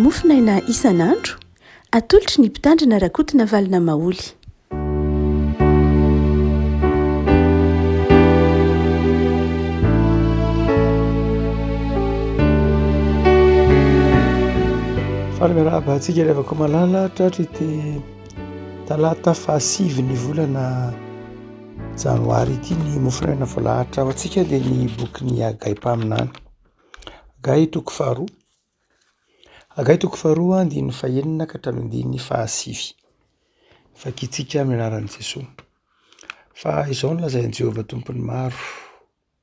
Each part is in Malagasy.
mofinaina isan'andro atolotry ny mpitandrina rakotina valina maoly. Falemiraba antsika revako malala tratra ity talata fahasivy ny volana janoary ity ny mofinaina voalahatra ao antsika dia ny boky ny Agay mpaminany. Agay toko faharoa. Agay toko faharoa andininy fahaenina ka hatramin'ny andininy fahasivy. Fakitsika amin'ny anaran'i Jesosy. Fa izao no lazain'i Jehovah tompony maro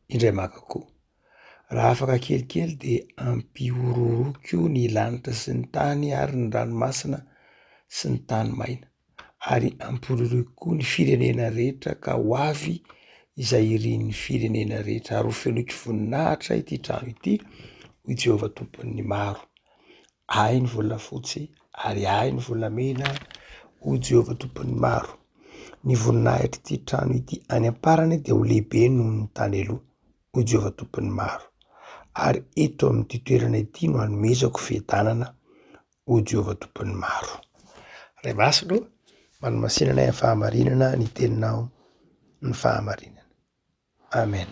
indray makakoa. Raha afaka kelikely dia ampihororoko ny lanitra sy ny tany ary ny ranomasina sy ny tany maina. Ary ampihororoko ny firenena rehetra ka ho avy izay irian'ny firenena rehetra. Ary ho fenoiko voninahitra ity trano ity, hoy Jehovah tompon'ny maro. Ahy ny volafotsy ary ahy ny volamena, hoy Jehovah tompon'ny maro. Ny voninahitra ity trano ity any amparany dia ho lehibe noho ny tany aloha, hoy Jehovah tompon'ny maro. Ary eto amin'ity toerana ity no hanomezako fiadanana, hoy Jehovah tompon'ny maro. Ray masino, manomasinana ny fahamarinana ny teninao ny fahamarinana. Amen.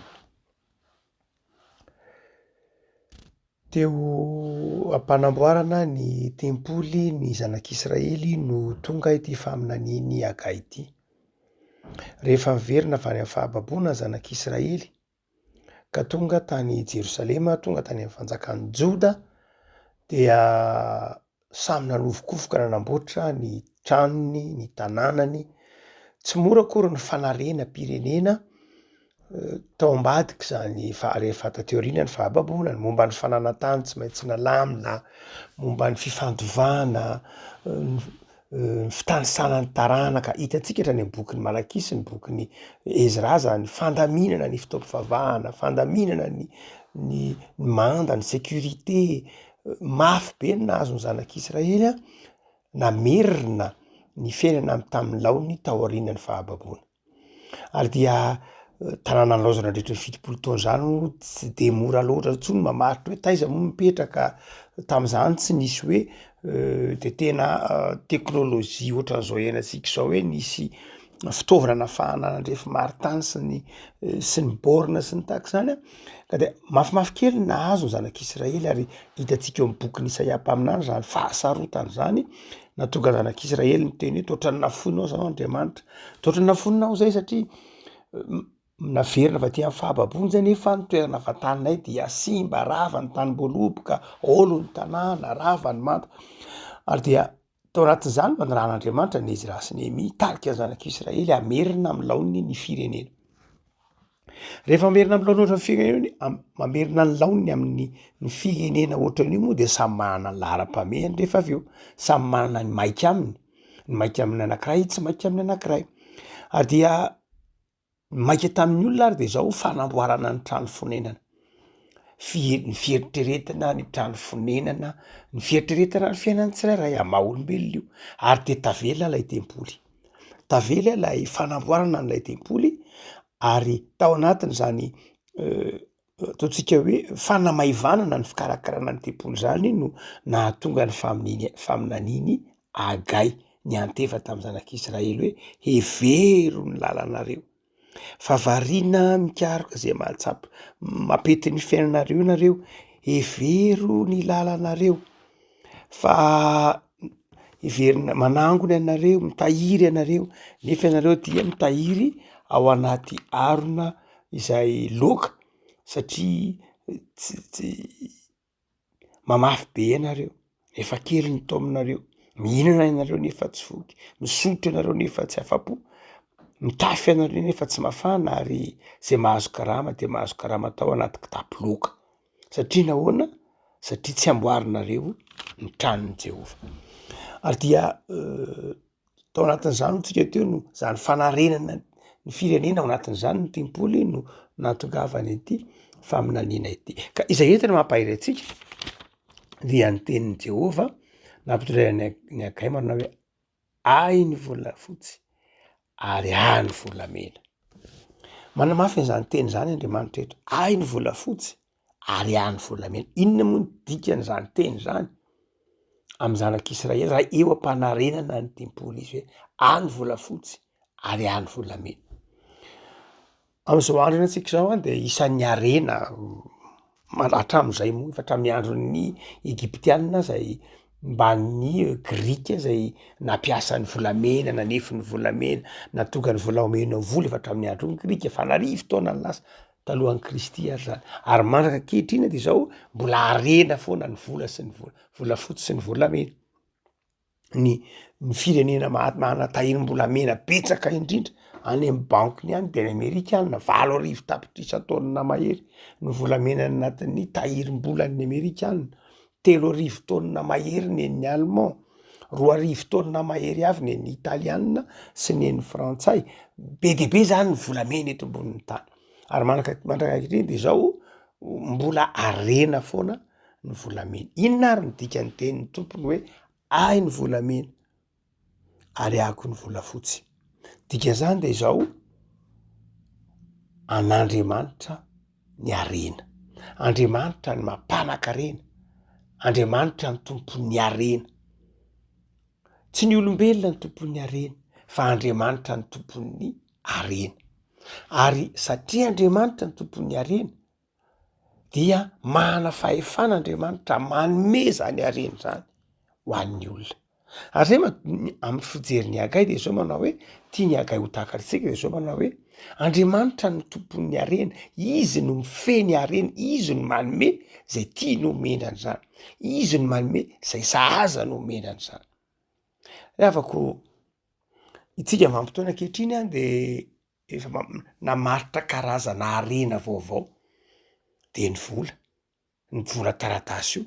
Teo ampanamboarana ny tempoly ny zanak'Israely no tonga ity faminaniany Agay ity. Rehefa miverina avy any amin'ny fahababoana ny zanak'Israely ka tonga tany Jerosalema, tonga tany amin'ny fanjakan'ny Joda, dia samy nanovokofoka nanamboatra ny tranony, ny tanànany. Tsy mora akory ny fanarena-pirenena tao ambadika zany rehefa tateo aoriana ny fahababoana, momba ny fananantany tsy maintsy nalamina, momba ny fifandovana, ny fitanisanany taranaka. Hitantsika hatrany amin'ny bokin'ny Malakisy, ny bokin'ny Ezra zany fandaminana ny fitaovam-pivavahana, fandaminana ny manda, ny sécurité. Mafy be ny nahazo ny zanak'Israely, namerina ny fiainana tamin'ny laony tao aorian'ny fahababoana. Ary dia tanàna nalaozana andritra ny 70 taona zany tsy de mora loatra intsony mamaritra hoe taiza moa mipetraka. Tamin'izany tsy nisy hoe de tena teknôlôjia ohatran'izao iainantsika izao hoe nisy fitaovana nahafahana nandrefy maritany sy ny borne sy ny tahaka izany. Ka dia mafimafy kely nahazo ny zanak'Israely, ary hitantsika eo amin'ny bokin'ny Isaia mpaminany zany fahasarotany zany. Natonga zanak'Israely miteny hoe totra ny nafonao zao Andriamanitra, totra ny nafonao zay satria naverina avy aty amin'ny fahababoana zay nefa ny toerana ahafantaninay dia simba, rava ny tanimboloboka, olo ny tanàna, rava ny manta. Ary dia tao anatin'izany manoloan'Andriamanitra ny Ezra sy Nehemia hitarika ny zanak'Israely hamerina amin'ny laony ny firenena. Rehefa mamerina amin'ny laony ohatran'ny firenena, mamerina ny laony amin'ny firenena ohatran'io moa dia samy manana ny laharam-pamehany rehefa avy eo, samy manana ny maika aminy. Ny maika amin'ny anankiray tsy maika amin'ny anankiray. Ary dia maika tamin'ny olona ary dia izao fanamboarana ny trano fonenana. Ny fieritreretana ny trano fonenana, ny fieritreretana ny fiainan'ny tsirairay amaha olombelona io. Ary dia tavela ilay tempoly. Tavela ilay fanamboarana n'ilay tempoly, ary tao anatiny zany ataontsika hoe fanamaivanana ny fikarakarana ny tempoly zany no nahatonga ny faminaniany Agay ny anteva tamin'ny zanak'Israely hoe hevero ny lalànareo. Fa variana mikaroka zay mahatsapa mampety ny fiainanareo nareo, hevero ny lalànareo. Fa heverina manangona ianareo, mitahiry ianareo, nefa ianareo dia mitahiry ao anaty arona izay loka satria mamafy be ianareo, efa kely ny taominareo, mihinana ianareo nefa tsy voky, misotro ianareo nefa tsy afa-po, mitafy ianareo nefa tsy mafana, ary zay mahazo karama dia mahazo karama tao anaty kitapo loka. Satria nahoana? Satria tsy amboarinareo ny tranon'i Jehovah. Ary dia tao anatin'izany tsika teo no zany fanarenana ny firenena ao anatin'izany ny tempoly no nahatongavany ity faminaniana ity. Ka izay entina mampahiry antsika dia ny tenin'i Jehovah nampitoray ny Agay manao hoe ahy ny volafotsy ary ahy ny volamena. Manamafy an'izany teny zany Andriamanitra eto, ahy ny volafotsy ary ahy ny volamena. Inona moa ny dikan'izany teny zany? amy zanak'Israely raha eo am-panarenana ny tempoly izy hoe any volafotsy ary any volamena. Am'izao andro antsika zao de isan'ny harena hatramin'izay moa efa hatramin'ny andron'ny Egyptianina zay mban'ny Grika zay nampiasa ny volamena, nanefy ny volamena, natonga ny volamena ho vola efa hatramin'ny andron'ny Grika fa narivo taona ny lasa talohan'ny Kristy ary zany. Ary mandraka ankehitriny de zao mbola harena foana ny vola sy ny volafotsy sy ny volamena. Ny firenena mana-tahirim-bolamena betsaka indrindra any amin'ny bankiny any de ny Amerikanina 8,000 tapitrisa taonina mahery ny volamena anatin'ny tahirim-bolan'ny Amerikanina, 3,000 taonina mahery nen'ny Allemand, 2,000 taonina mahery avy nen'ny Italianina sy nen'ny Frantsay. Be de be zany ny volamena eto ambonin'ny tany. Ary mandraka ankehitriny de zao mbola harena foana ny volamena. Inona ary ny dikan'ny tenin'ny tompony hoe ay ny volamena ary ako ny volafotsy? Dikan'izany de zao an'Andriamanitra ny harena, Andriamanitra ny mampanankarena, Andriamanitra ny tompon'ny harena. Tsy ny olombelona ny tompon'ny harena fa Andriamanitra ny tompon'ny harena. Ary satria Andriamanitra ny tompon'ny harena dia mana fahefana Andriamanitra manome zany harena zany ho an'ny olona. Ary amin'ny fijery Hagai de zao manao hoe tia Hagai ho takaritsika de zao manao hoe Andriamanitra ny tompon'ny harena, izy no mifeny harena, izy no manome zay tia no omenany zany, izy no manome zay sahaza no omenany zany. Afaka itsika vanim-potoana ankehitriny de efa namaritra karazana harena vaovao de ny vola taratasy io.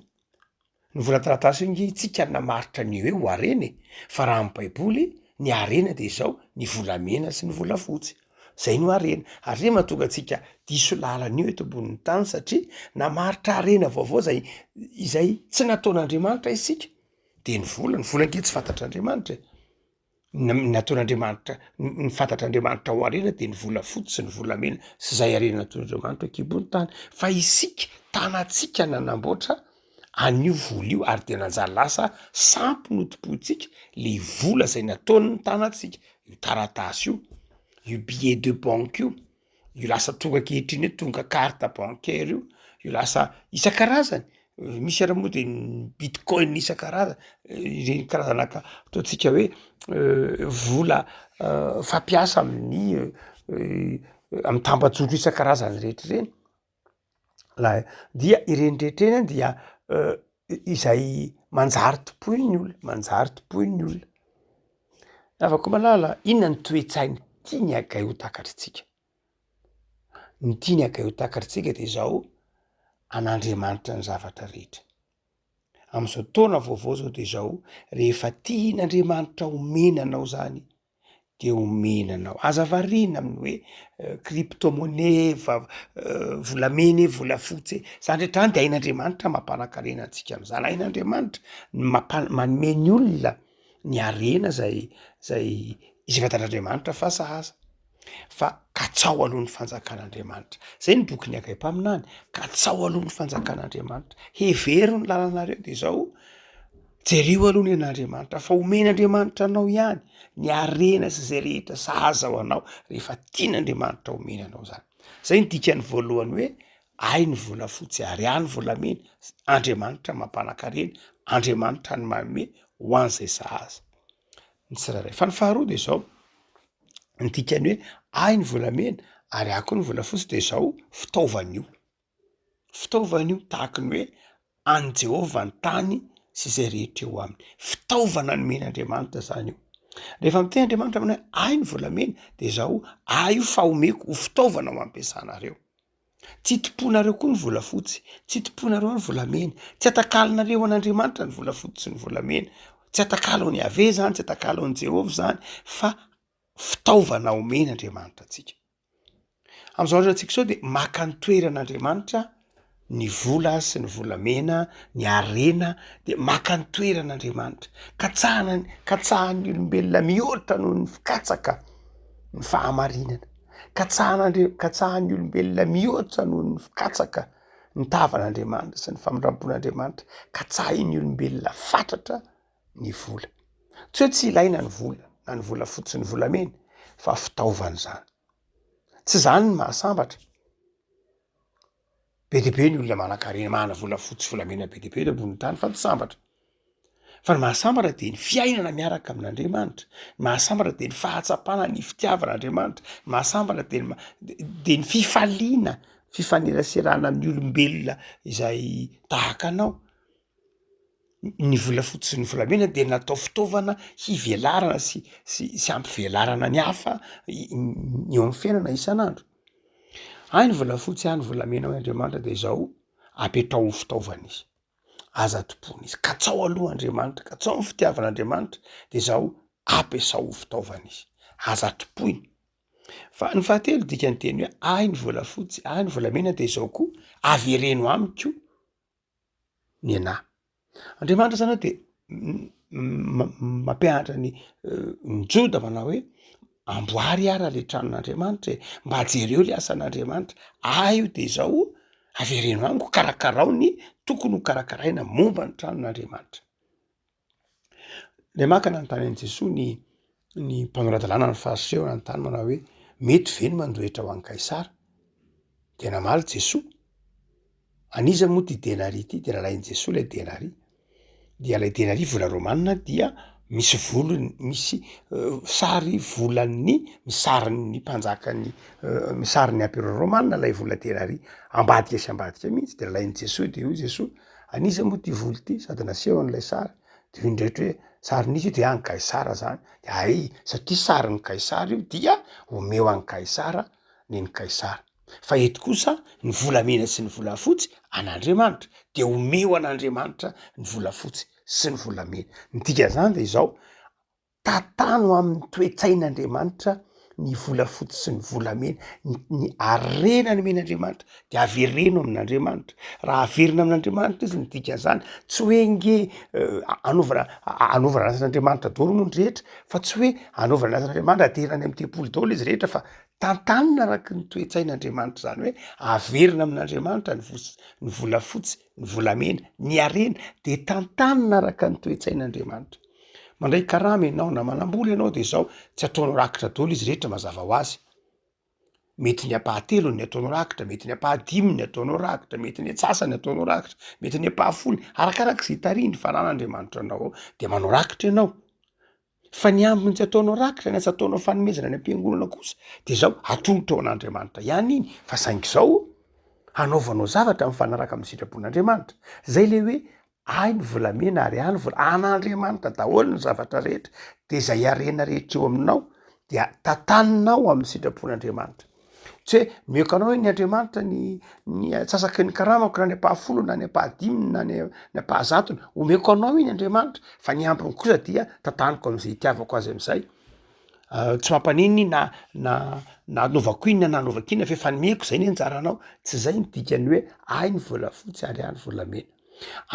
Ny vola taratasy io nge itsika namaritra ny hoe ho harena fa raha amy baiboly ny harena de zao ny volamena sy ny volafotsy. Zay no harena. Ary mahatonga antsika diso lalana io eto ambonin'ny tany satria namaritra harena vaovao izay tsy nataon'Andriamanitra isika. De ny vola nke tsy fantatr'Andriamanitra. Nataon'Andriamanitra, ny fantatr'Andriamanitra ho harena de ny volafotsy sy ny volamena sy zay harena nataon'Andriamanitra akibon'ny tany. Fa isika tanatsika nanamboatra an'io vola io ary de nanjary lasa sampy notompotsika le vola zay nataony ny tanatsika. Io taratasy io billet de banque io lasa tonga ankehitriny hoe tonga carte bancaire io lasa isan-karazany. Misy ara moa de bitcoin isan-karazany, ireny karazana ataontsika hoe vola fampiasa amin'ny tambajotro isan-karazany rehetra ireny. Dia ireny rehetra ireny dia izay manjary topoin'ny olona. Afaka malala inona ny toe-tsainy tiany Hagai ho takaritsika? Ny tiany Hagai ho takaritsika de zao an'Andriamanitra ny zavatra rehetra. Am'izao taona vaovao zao de zao rehefa tian'Andriamanitra omenanao zany de omenanao. Aza variana amin'ny hoe crypto-monnaie, volamena, volafotsy, zany rehetra de hain'Andriamanitra mampanankarena antsika am'zany. Hain'Andriamanitra manome ny olona ny harena zay izy fantatr'Andriamanitra fa sahaza. Fa katsao aloha ny fanjakan'Andriamanitra. Zay ny bokin'ny Hagai mpaminany. Katsao aloha ny fanjakan'Andriamanitra. Hevero ny lalànareo de zao jereo aloha ny an'Andriamanitra fa omen'Andriamanitra anao ihany ny harena sy zay rehetra sahaza ho anao rehefa tian'Andriamanitra omenanao zany. Zay ny dikany voalohany hoe ay ny volafotsy ary any volamena, Andriamanitra mampanankarena, Andriamanitra ny manome ho an'izay sahaza. Ny tsirairay. Fa ny faharoa de zao ny dikany hoe ay ny volamena ary ako ny volafotsy de zao fitaovana io tahaka ny hoe any Jehova ny tany sy zay rehetra eo aminy. Fitaovana nomen'Andriamanitra zany io. Rehefa miteny Andriamanitra hoe ay ny volamena de zao ay io fa omeko ho fitaovana ho ampiasanareo. Tsy toponareo koa ny volafotsy, tsy toponareo ny volamena, tsy atakalinareo an'Andriamanitra ny volafotsy sy ny volamena, tsy atakalo ny ave zany, tsy atakalo ny Jehova zany, fa fitaovana omen'Andriamanitra antsika. Am'izao andro antsika zao de maka ny toeran'Andriamanitra ny vola sy ny volamena, ny harena de maka ny toeran'Andriamanitra. Katsahan'ny olombelona mihoatra noho ny fikatsaka ny fahamarinana. Katsahan'ny olombelona mihoatra noho ny fikatsaka ny tavan'Andriamanitra sy ny famindrampon'Andriamanitra ka tsahin'ny olombelona fatratra ny vola. Tsy hoe tsy ilaina ny vola na ny vola fotsy ny volamena fa fitaovana zany. Tsy zany ny mahasambatra. Be dia be ny olona manan-karena mana vola fotsy volamena be dia be eto ambony tany fa tsy sambatra. Fa ny mahasambatra dia ny fiainana miaraka amin'Andriamanitra. Ny mahasambatra dia ny fahatsapana ny fitiavan'Andriamanitra. Ny mahasambatra dia ny fifaliana, fifaneraserana amin'ny olombelona izay tahaka anao. Ny vola fotsy sy ny volamena dia natao fitaovana hivelarana sy ampivelarana ny hafa eo amin'ny fiainana isan'andro. Any vola fotsy any volamena ho Andriamanitra dia izao apetrao ho fitaovana izy. Aza tompony izy. Katsao aloha Andriamanitra, katsao amin'ny fitiavan'Andriamanitra dia izao ampiasao ho fitaovana izy. Aza tompony. Fa ny fahatelo dikany teny hoe ahy ny vola fotsy, ahy ny volamena dia izao koa avereno amiko ny anahy. Andriamanitra zany dia mampianatra ny Joda manao hoe amboary ara le tranon'Andriamanitra mba jereo le asan'Andriamanitra. Ahy io dia izao avereno amiko, karakarao ny tokony ho karakaraina momba ny tranon'Andriamanitra. Le maka nanontany an'i Jesoa ny mpanoratadalàna ny Fariseo nanontany manao hoe mety ve ny mandoetra ho an'i Kaisara? Dia namaly Jesoa. Aniza moa ty denari ity? Dia nalain'i Jesoa ilay denari. Dia ilay denari vola romanina dia misy volony, misy sary volan'ny misarin'ny mpanjakan'ny misarin'ny empereur romanina ilay vola denari. Ambadika sy ambadika mihitsy. Dia nalain'i Jesoa dia hoy Jesoa, aniza moa ty voly ty sady naseho an'ilay sary? Dia hoy indretra hoe sary nisy dia an'i Kaisara zany. Dia ay, satria sarin'ny Kaisara io dia omeo an'i Kaisara ny Kaisara. Fa eto kosa ny volamena sy ny volafotsy an'Andriamanitra dia omeo an'Andriamanitra ny volafotsy sy ny volamena. Ny dikan'izany dia izao tatano amin'ny toe-tsain'Andriamanitra ny volafotsy sy ny volamena, ny arenany men'Andriamanitra dia avereno amin'Andriamanitra. Raha averina amin'Andriamanitra izy ny dikan'izany tsy hoe nge anaovana asan'Andriamanitra daholo moa ny rehetra, fa tsy hoe anaovana asan'Andriamanitra aterina any amin'ny tempolo daholo izy rehetra, fa tantanina araka ny toe-tsain'Andriamanitra zany hoe averina amin'Andriamanitra ny volafotsy, ny volamena, ny arena dia tantanina araka ny toe-tsain'Andriamanitra. Mandray karama ianao na manambola ianao dia izao tsy ataonao rakitra daholo izy rehetra mazava ho azy. Mety ny apahatelo ny ataonao rakitra, mety ny apahadimy ny ataonao rakitra, mety ny atsasany ataonao rakitra, mety ny apahafolo, arakarak'izay tariny fanan'Andriamanitra anao dia manao rakitra ianao. Fa ny ambiny tsy ataonao rakitra ny asa ataonao fanomezana ny am-piangonana kosa dia izao atolotra ao an'Andriamanitra ihany iny. Fa saingy izao hanaovanao zavatra mifanaraka amin'ny sitrapon'Andriamanitra. Zay le hoe ahy ny volamena ary ahy ny vola an'Andriamanitra daholo ny zavatra rehetra. Dia izay arena rehetra eo aminao dia tantaninao amin'ny sitrapon'Andriamanitra. Tsy hoe miokanao hoe ny Andriamanitra ny atsasaky ny karamako na ny apahafolo na ny apahadimy na ny apahazatony, omeko anao iny Andriamanitra, fa ny ambiny kosa dia tantaniko amin'izay itiavako azy amin'izay. Tsy mampaniny na anaovako iny na anaovako iny fa efa nomeko zay ny anjaranao. Tsy zay ny dikany hoe ahy ny volafotsy ary ahy ny volamena.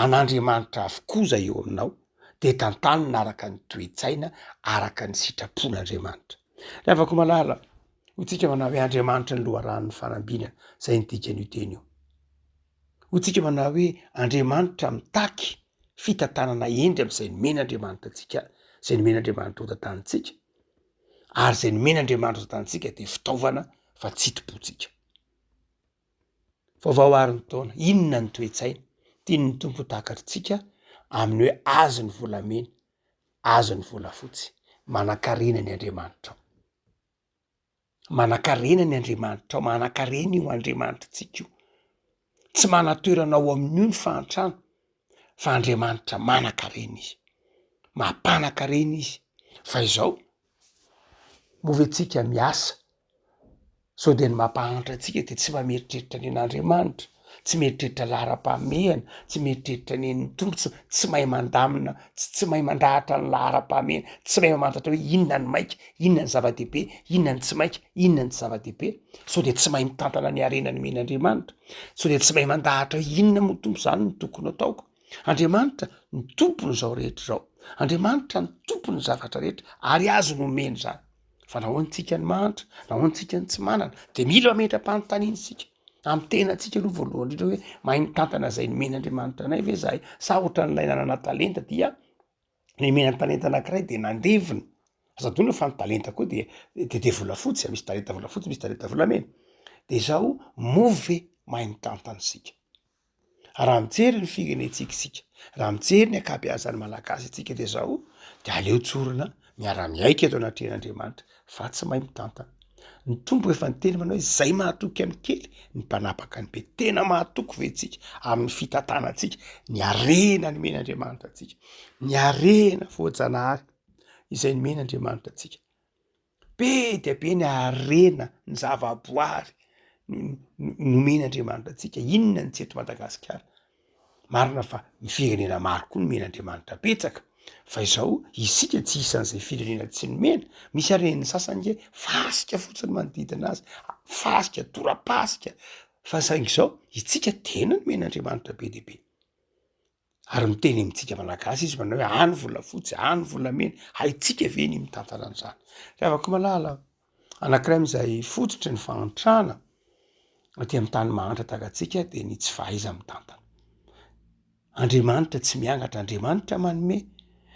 An'Andriamanitra avokoa zay eo aminao dia tantanina araka ny toe-tsaina, araka ny sitrapon'Andriamanitra. Le avako malala hotsika manao hoe Andriamanitra ny loharanon'ny fanambinana, zay ny dikany io teny io. Hotsika manao hoe Andriamanitra mitaky fitantanana endry amin'izay nomen'Andriamanitra antsika, izay nomen'Andriamanitra ho tantanintsika. Ary izay nomen'Andriamanitra ho tantanintsika dia fitaovana fa tsy hitobotsika. Vaovao ary ny taona, inona ny toe-tsaina? Tiany ny tompo takatritsika amin'ny hoe azo ny volamena, azo ny volafotsy, manan-karena ny Andriamanitra. Manan-karena ny Andriamanitra, manan-karena io Andriamanitra tsika io. Tsy manatoerana ao amin'io ny fahantrano, fa Andriamanitra manan-karena izy, mampanan-karena izy. Fa izao moventsika miasa sao dia ny mampahantra antsika dia tsy mametritreritra ny an'Andriamanitra, tsy mieritreritra lahara-pahamehana, tsy mieritreritra ny tompo, tsy mahay mandamina, tsy mahay mandrahatra ny lahara-pahamehana, tsy mahay mamantatra hoe inona ny maika, inona ny zava-dehibe, inona ny tsy maika, inona ny tsy zava-dehibe. Sao dia tsy mahay mitantana ny arena ny men'Andriamanitra, sao dia tsy mahay mandahatra hoe inona moa tompo zany ny tokony ataoko. Andriamanitra ny tompony zao rehetra zao. Andriamanitra ny tompony zavatra rehetra ary azo nomeny zany. Fa nahoantsika ny mahantra, nahoantsika ny tsy manana, dia mila mametra-panontaniana isika. Amy tena atsika aloha voalohany indrindra hoe mahay mitantana zay nomen'Andriamanitra anay ve zahay sa ohatran'ilay nanana talenta dia nomena talenta anankiray de nandevina. Asadona fa ny talenta koa de volafotsy, misy talenta volafotsy, misy talenta volamena. De zaho move mahay mitantana sika. Raha mijery ny firenentsika isika, raha mijery ny akabeazan'ny malagasy atsika de zao de aleo tsorona miara-miaika eto anatrehan'Andriamanitra fa tsy mahay mitantana. Ny tombo efa niteny manao hoe zay mahatoky amin'ny kely ny mpanapaka ny be. Tena mahatoky ve tsika amin'ny fitantanantsika ny arena nomen'Andriamanitra atsika, ny arena voajanahary izay nomen'Andriamanitra atsika. Be dia be ny arena ny zavaboary nomen'Andriamanitra atsika. Inona ny tsy eto Madagasikara? Marina fa ny firenena maro koa nomen'Andriamanitra betsaka. Fa izao isika tsy isan'izay firenena tsy nomena. Misy aren'ny sasany nge fasika fotsiny manodidina azy, fasika torapasika. Fa saingy zao itsika tena nomen'Andriamanitra be dia be. Ary miteny amintsika malagasy izy manao hoe any volafotsy, any volamena, haitsika ve ny mitantana an'izany. Rehavako malala anankiray am'izay fototry ny fahantrana aty amin'ny tany mahantra takantsika de ny tsy fahaiza mitantana. Andriamanitra tsy miangatra, Andriamanitra manome,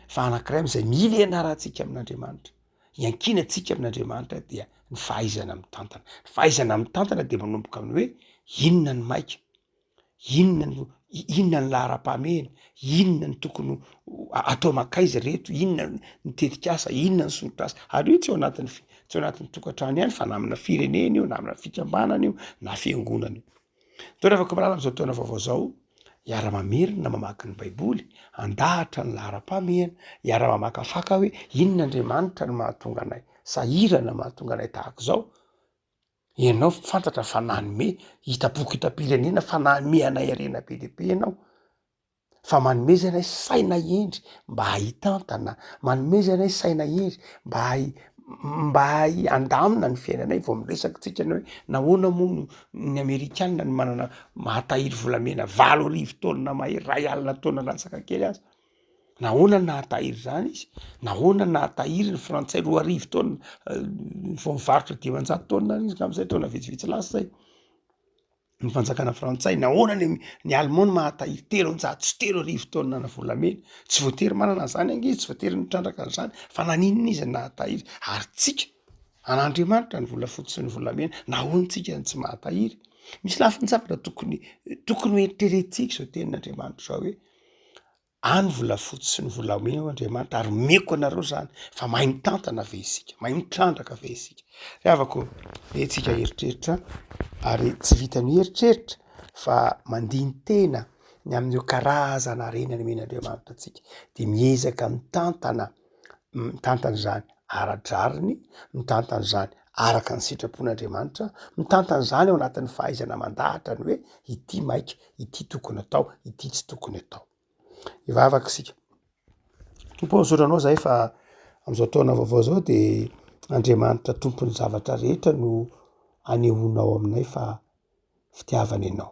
fa anankiray am'izay mila ianarantsika amin'Andriamanitra, iankinantsika amin'Andriamanitra dia ny fahaizana mitantana. Ny fahaizana mitantana de manomboka amin'ny hoe inona ny maika, inona ny lahara-pahamehana, inona ny tokony atao makaiza reto, inona ny tetikasa, inona ny solotr'asa. Ary io tsy ao anatin'ny tokantrano ihany fa na amina firenena io, na amina fikambanana io, na fiangonana io. Tao rehefa malala am'izao taona vaovao zao, iara-mamerina mamaky ny baiboly, andahatra ny lahara-pahamehana, iara-mamakafaka hoe inona Andriamanitra no mahatonga anay, sahirana mahatonga anay tahaka zao. Ianao fantatra fa nanome hitapoky hitam-pirenena fa nanome anay arena be dia be ianao. Fa manomeza anay saina endry mba hitantana, manomeza anay saina endry mba andamina ny fiainanay. Vao miresaka tsika hoe nahoana moa ny Amerikanina no manana mahatahiry volamena 8,000 taonina mahery 1,000 taonina latsaka kely azy. Nahoana ny nahatahiry zany izy? Nahoana ny nahatahiry ny Frantsay 2,000 taonina vao mivarotra 900 taonina izy am'izay taona vitsivitsy lasa zay. Ny fanjakana Frantsay, nahoana ny Allemand mahatahiry 300 sy 3,000 taonina na volamena. Tsy voatery manana an'izany ange izy, tsy voatery nitrandraka an'izany, fa naninona izy nahatahiry. Ary tsika an'Andriamanitra ny volafotsy sy ny volamena, nahoana tsika ny tsy mahatahiry? Misy lafiny zavatra tokony hoeritreretintsika zao tenin'Andriamanitra zao hoe any volafotsy sy ny volamena ao Andriamanitra, ary meko anareo zany, fa mahay mitantana ve isika, mahay mitrandraka ve isika. Rehavako tsika eritreritra, ary tsy vita ny eritreritra fa mandiny tena ny amin'io karazana arena nomen'Andriamanitra atsika, de miezaka mitantana zany ara-draviny, mitantana zany araka ny sitrapon'Andriamanitra, mitantana zany ao anatin'ny fahaizana mandahatra ny hoe ity maika, ity tokony atao, ity tsy tokony atao. Ivavaka sika. Tompo sotranao zahay fa am'izao taona vaovao zao de Andriamanitra tompon'ny zavatra rehetra no anehoanao aminay fa fitiavana ianao.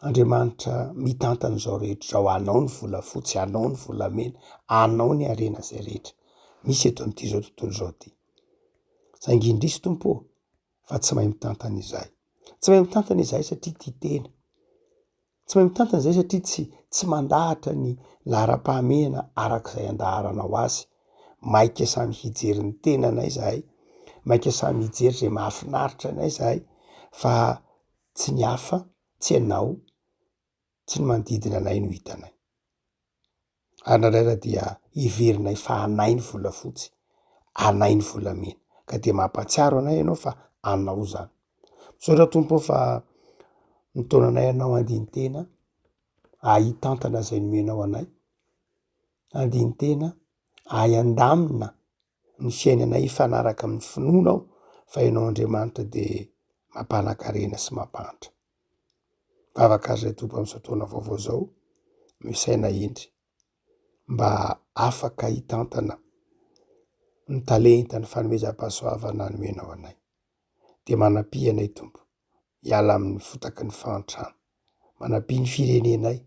Andriamanitra mitantana zao rehetra zao, anao ny volafotsy, anao ny volamena, anao ny arena zay rehetra misy eto amin'ity zao tontolo zao ty. Saingy indrisy tompo fa tsy mahay mitantana izahay. Tsy mahay mitantana izahay satria tia tena. Tsy mahay mitantana izahay satria tsy mandahatra ny lahara-pahamehana arak'izay andaharanao azy. Maika samy hijery ny tenanay izahay, maika samy hijery zay mahafinaritra anay izahay, fa tsy ny hafa, tsy ianao, tsy ny manodidina anay no hitanay. Ary ndraindray dia hiverinay fa anay ny volafotsy, anay ny volamena, ka de mampatsiaro anay ianao fa anao zany. Misaotra tompo fa nitaonanay anao andiny tena, ahitantana zay nomenao anay, andiny tena ahy andamina ny fiainanay hifanaraka amin'ny finoanao fa ianao Andriamanitra de mampanankarena sy mampanitra. Vavaka azy ray tompo am'izao taona vaovao zao, misaina endry mba afaka hitantana ny talenta ny fanomezam-pahasoavana nomenao anay. De manampy anay tompo, hiala amin'ny fotaky ny fahantrana, manampy ny firenenay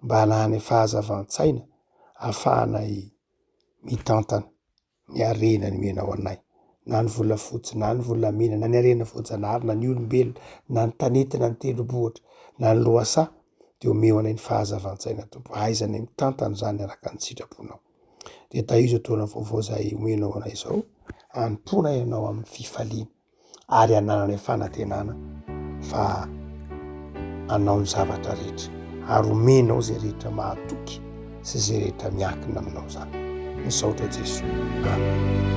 mba hanany fahazavan-tsaina ahafahanay mitantana ny arena nomenao anay, na ny volafotsy na ny volamena na ny arena voajanahary na ny olombelona na ny tanety na ny tendrombohitra na ny lohasaha de omeo anay ny fahazavan-tsaina tompo ahaizanay mitantana zany araka ny sitraponao de tahiriza taona vaovao zahay omenao anay zao ampona ianao amin'ny fifaliana ary anananay fanantenana fa anao ny zavatra rehetra ary omenao zay rehetra mahatoky sy zay rehetra miankina aminao zany ny saotra Jesosy. Amen.